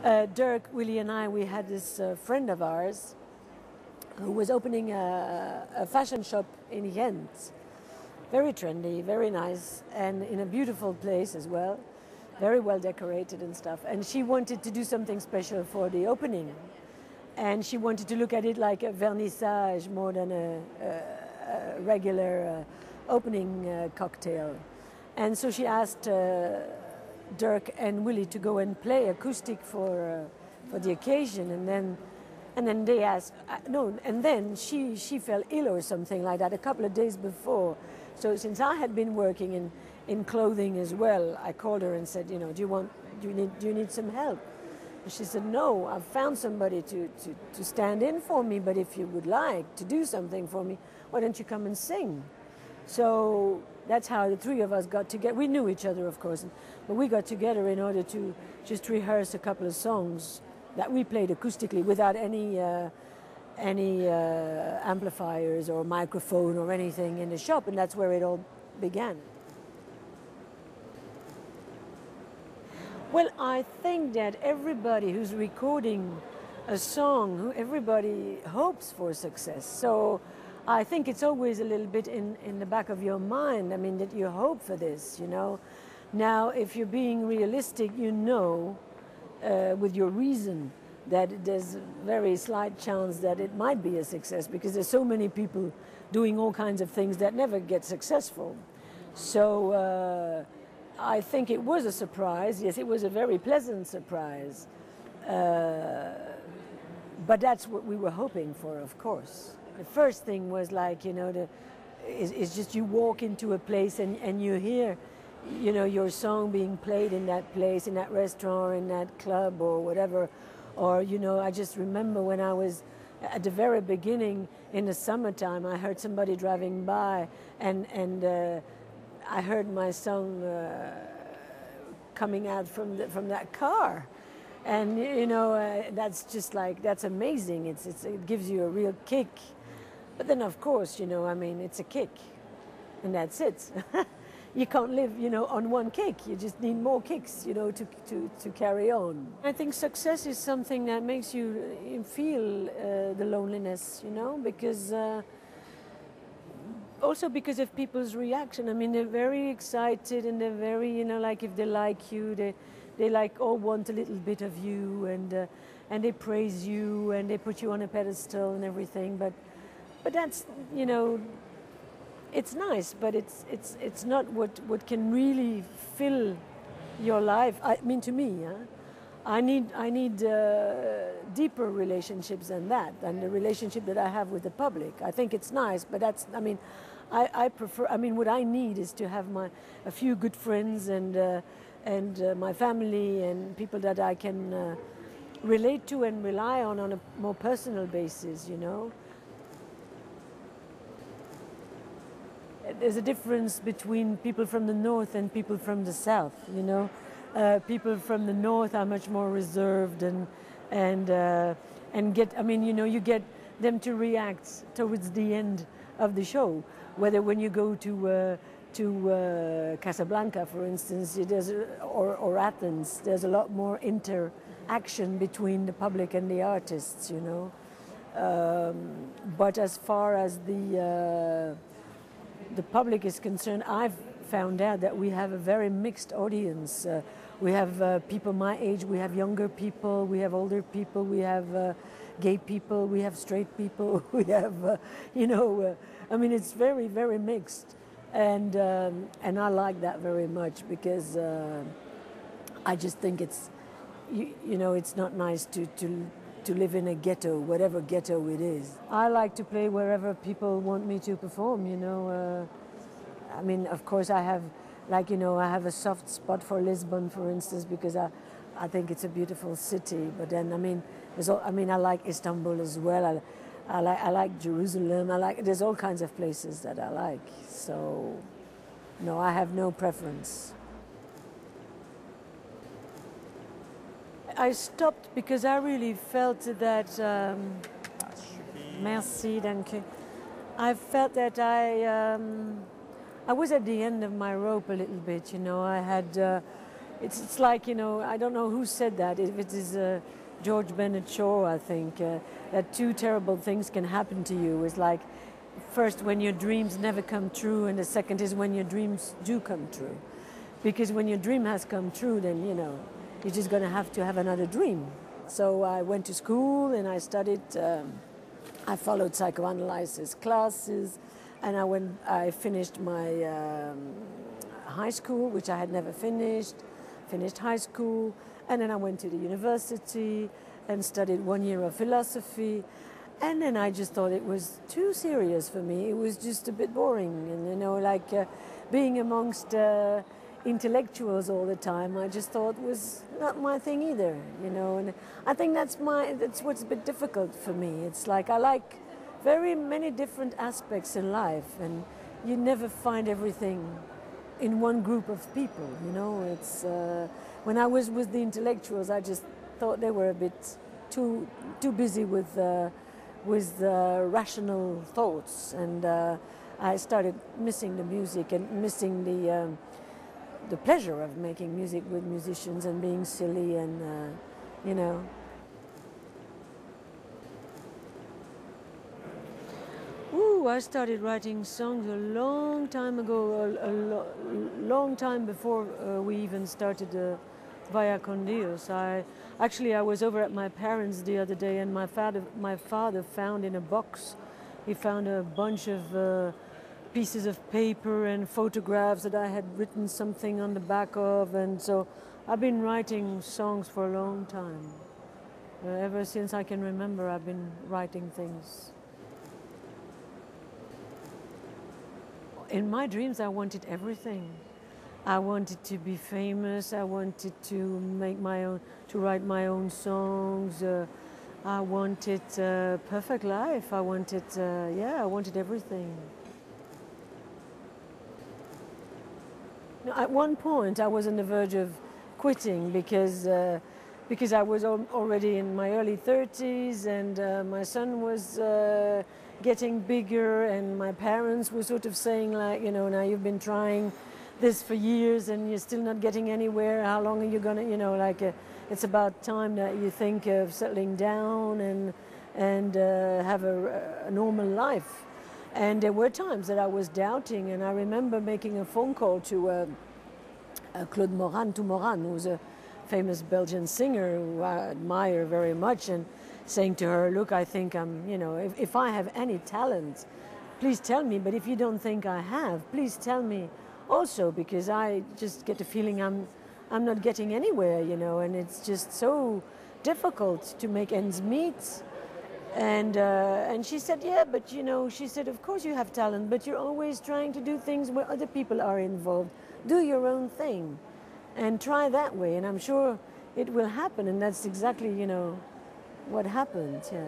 Dirk, Willie and I, we had this friend of ours who was opening a fashion shop in Ghent. Very trendy, very nice, and in a beautiful place as well. Very well decorated and stuff. And she wanted to do something special for the opening. And she wanted to look at it like a vernissage more than a regular opening cocktail. And so she asked Dirk and Willie to go and play acoustic for the occasion. And then they asked, no, and then she fell ill or something like that a couple of days before. So since I had been working in clothing as well, I called her and said, you know, do you need some help? And she said, no, I've found somebody to stand in for me, but if you would like to do something for me, why don't you come and sing? So that's how the three of us got together. We knew each other, of course, but we got together in order to just rehearse a couple of songs that we played acoustically without any amplifiers or microphone or anything in the shop, and that's where it all began. Well, I think that everybody who's recording a song, everybody hopes for success. So I think it's always a little bit in the back of your mind, I mean, that you hope for this, you know. Now, if you're being realistic, you know, with your reason, that there's a very slight chance that it might be a success because there's so many people doing all kinds of things that never get successful. So I think it was a surprise. Yes, it was a very pleasant surprise. But that's what we were hoping for, of course. The first thing was like, you know, it's just you walk into a place and you hear, you know, your song being played in that place, in that restaurant, in that club or whatever. Or, you know, I just remember when I was at the very beginning in the summertime, I heard somebody driving by and I heard my song coming out from that car. And, you know, that's just like, that's amazing. It gives you a real kick. But then, of course, you know, I mean, it's a kick and that's it. You can't live, you know, on one kick. You just need more kicks, you know, to carry on. I think success is something that makes you feel the loneliness, you know, because also because of people's reaction. I mean, they're very excited and they're very, you know, like if they like you, they like all want a little bit of you and they praise you and they put you on a pedestal and everything. But that's, you know, it's nice, but it's not what can really fill your life. I mean, to me, I need deeper relationships than that, than the relationship that I have with the public. I think it's nice, but that's, I mean, I prefer. I mean, what I need is to have a few good friends and my family and people that I can relate to and rely on a more personal basis. You know. There's a difference between people from the north and people from the south, you know. People from the north are much more reserved and get, I mean, you know, you get them to react towards the end of the show. Whether when you go to Casablanca, for instance, or Athens, there's a lot more interaction between the public and the artists, you know. But as far as the public is concerned, I've found out that we have a very mixed audience. We have people my age, we have younger people, we have older people, we have gay people, we have straight people, we have, you know, I mean, it's very, very mixed. And I like that very much because I just think it's, you know, it's not nice to live in a ghetto, whatever ghetto it is. I like to play wherever people want me to perform, you know. I mean, of course, I have, like, you know, I have a soft spot for Lisbon, for instance, because I think it's a beautiful city. But then, I mean, I like Istanbul as well. I like Jerusalem. There's all kinds of places that I like. So, no, I have no preference. I stopped because I really felt that, merci, danke. I felt that I was at the end of my rope a little bit, you know. I had it's like, you know, I don't know who said that. If it is George Bernard Shaw, I think, that two terrible things can happen to you. It's like, first, when your dreams never come true, and the second is when your dreams do come true. Because when your dream has come true, then, you know, you're just going to have another dream. So I went to school and I studied, I followed psychoanalysis classes, and I finished my high school, which I had never finished high school, and then I went to the university and studied 1 year of philosophy, and then I just thought it was too serious for me. It was just a bit boring, and, you know, like being amongst intellectuals all the time, I just thought was not my thing either, you know. And I think that's what's a bit difficult for me. It's like I like very many different aspects in life, and you never find everything in one group of people, you know. It's when I was with the intellectuals, I just thought they were a bit too busy with rational thoughts, and I started missing the music and missing the pleasure of making music with musicians and being silly, and you know. I started writing songs a long time ago, a long time before we even started Vaya con Dios. I was over at my parents the other day, and my father found in a box, he found a bunch of pieces of paper and photographs that I had written something on the back of, and so I've been writing songs for a long time. Ever since I can remember, I've been writing things. In my dreams, I wanted everything. I wanted to be famous. I wanted to write my own songs. I wanted a perfect life. I wanted everything. At one point, I was on the verge of quitting because I was already in my early 30s, and my son was getting bigger, and my parents were sort of saying, like, you know, now you've been trying this for years and you're still not getting anywhere. How long are you gonna, you know, like it's about time that you think of settling down and have a normal life. And there were times that I was doubting, and I remember making a phone call to Claude Moran, who's a famous Belgian singer who I admire very much, and saying to her, look, I think I'm, you know, if I have any talent, please tell me, but if you don't think I have, please tell me also, because I just get the feeling I'm not getting anywhere, you know, and it's just so difficult to make ends meet. And she said, yeah, but, you know, she said, of course you have talent, but you're always trying to do things where other people are involved. Do your own thing and try that way, and I'm sure it will happen. And that's exactly, you know, what happened, yeah.